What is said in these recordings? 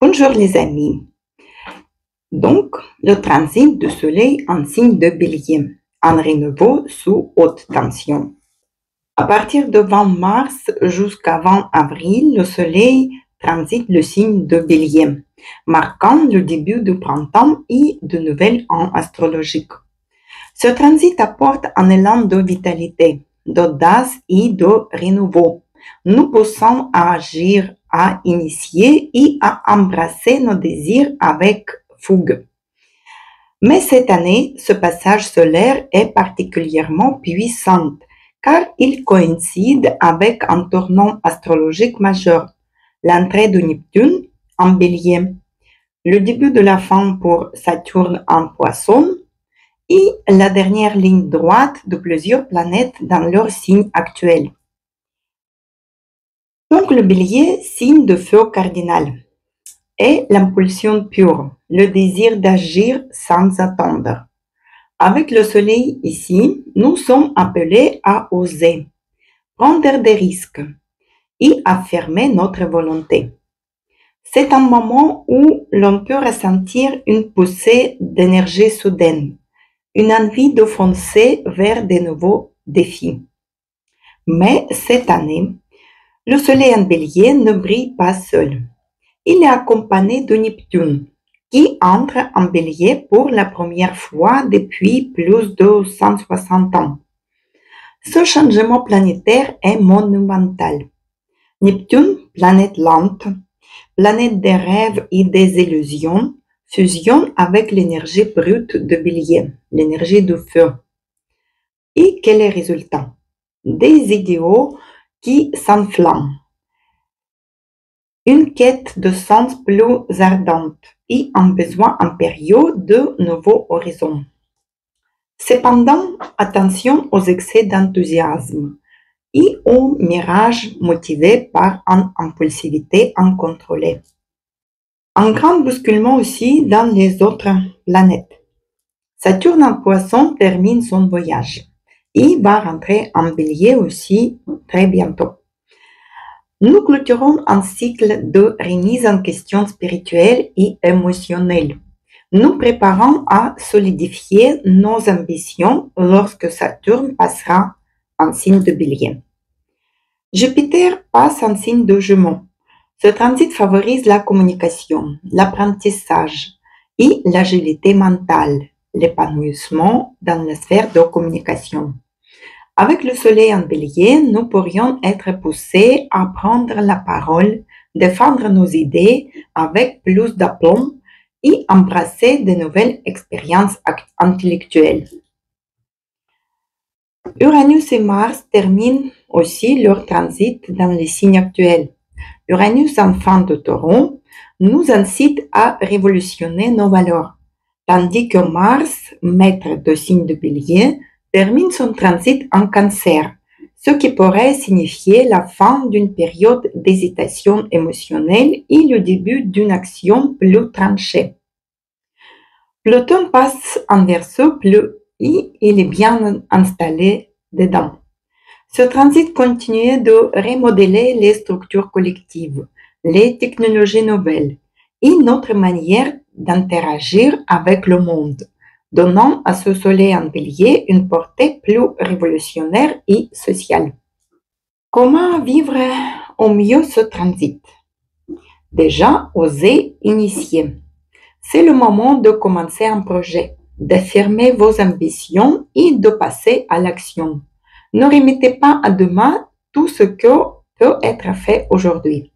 Bonjour les amis. Donc, le transit du Soleil en signe de Bélier, en renouveau sous haute tension. À partir de 20 mars jusqu'à 20 avril, le Soleil transite le signe de Bélier, marquant le début du printemps et de nouvelles ans astrologiques. Ce transit apporte un élan de vitalité, d'audace et de renouveau, nous poussant à agir, à initier et à embrasser nos désirs avec fougue. Mais cette année, ce passage solaire est particulièrement puissant car il coïncide avec un tournant astrologique majeur, l'entrée de Neptune en Bélier, le début de la fin pour Saturne en Poisson et la dernière ligne droite de plusieurs planètes dans leur signe actuel. Donc le Bélier, signe de feu cardinal, est l'impulsion pure, le désir d'agir sans attendre. Avec le Soleil ici, nous sommes appelés à oser, prendre des risques et affirmer notre volonté. C'est un moment où l'on peut ressentir une poussée d'énergie soudaine, une envie de foncer vers de nouveaux défis. Mais cette année, le Soleil en Bélier ne brille pas seul. Il est accompagné de Neptune, qui entre en Bélier pour la première fois depuis plus de 160 ans. Ce changement planétaire est monumental. Neptune, planète lente, planète des rêves et des illusions, fusionne avec l'énergie brute de Bélier, l'énergie du feu. Et quel est le résultat? Des idéaux qui s'enflamment. Une quête de sens plus ardente et un besoin impérieux de nouveaux horizons. Cependant, attention aux excès d'enthousiasme et aux mirages motivés par une impulsivité incontrôlée. Un grand bousculement aussi dans les autres planètes. Saturne en Poisson termine son voyage et va rentrer en Bélier aussi très bientôt. Nous clôturons un cycle de remise en question spirituelle et émotionnelle, nous préparant à solidifier nos ambitions lorsque Saturne passera en signe de Bélier. Jupiter passe en signe de Gémeaux. Ce transit favorise la communication, l'apprentissage et l'agilité mentale, l'épanouissement dans la sphère de communication. Avec le Soleil en Bélier, nous pourrions être poussés à prendre la parole, défendre nos idées avec plus d'aplomb et embrasser de nouvelles expériences intellectuelles. Uranus et Mars terminent aussi leur transit dans les signes actuels. Uranus, enfant de Taureau, nous incite à révolutionner nos valeurs, tandis que Mars, maître de signe de Bélier, termine son transit en Cancer, ce qui pourrait signifier la fin d'une période d'hésitation émotionnelle et le début d'une action plus tranchée. Pluton passe en Verseau et il est bien installé dedans. Ce transit continue de remodeler les structures collectives, les technologies nouvelles et notre manière d'interagir avec le monde, donnant à ce Soleil en Bélier une portée plus révolutionnaire et sociale. Comment vivre au mieux ce transit? Déjà, oser initier. C'est le moment de commencer un projet, d'affirmer vos ambitions et de passer à l'action. Ne remettez pas à demain tout ce que peut être fait aujourd'hui.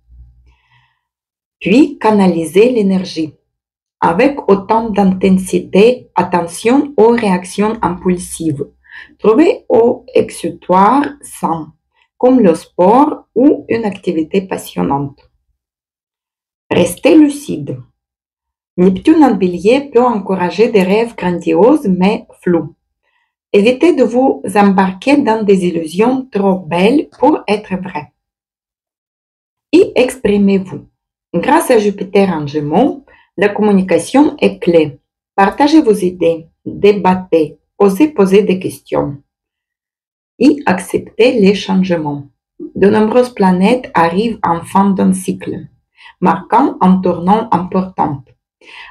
Puis, canalisez l'énergie. Avec autant d'intensité, attention aux réactions impulsives. Trouvez au exutoire sain, comme le sport ou une activité passionnante. Restez lucide. Neptune en Bélier peut encourager des rêves grandioses mais flous. Évitez de vous embarquer dans des illusions trop belles pour être vraies. Et exprimez-vous. Grâce à Jupiter en Gémeaux, la communication est clé. Partagez vos idées, débattez, osez poser des questions et acceptez les changements. De nombreuses planètes arrivent en fin d'un cycle. marquant un tournant important.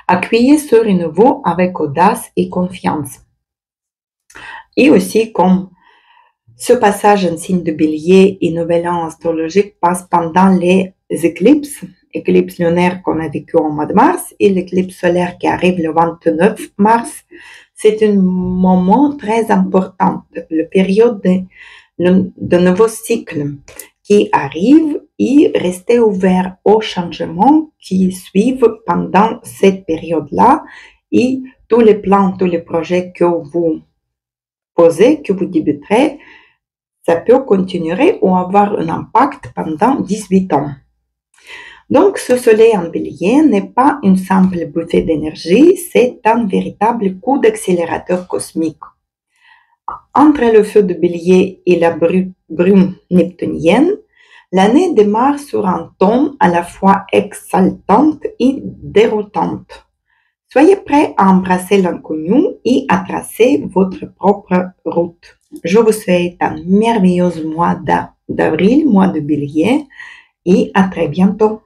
Accueillez ce renouveau avec audace et confiance. Et aussi, comme ce passage en signe de bélier et nouvel an astrologique passe pendant les éclipses lunaires qu'on a vécu au mois de mars et l'éclipse solaire qui arrive le 29 mars, c'est un moment très important, la période de nouveaux cycles qui arrivent et restez ouvert aux changements qui suivent pendant cette période-là et tous les plans, tous les projets que vous posez, que vous débuterez, ça peut continuer ou avoir un impact pendant 18 ans. Donc, ce soleil en bélier n'est pas une simple bouffée d'énergie, c'est un véritable coup d'accélérateur cosmique. Entre le feu de bélier et la brume neptunienne, l'année démarre sur un ton à la fois exaltante et déroutante. Soyez prêts à embrasser l'inconnu et à tracer votre propre route. Je vous souhaite un merveilleux mois d'avril, mois de bélier, et à très bientôt.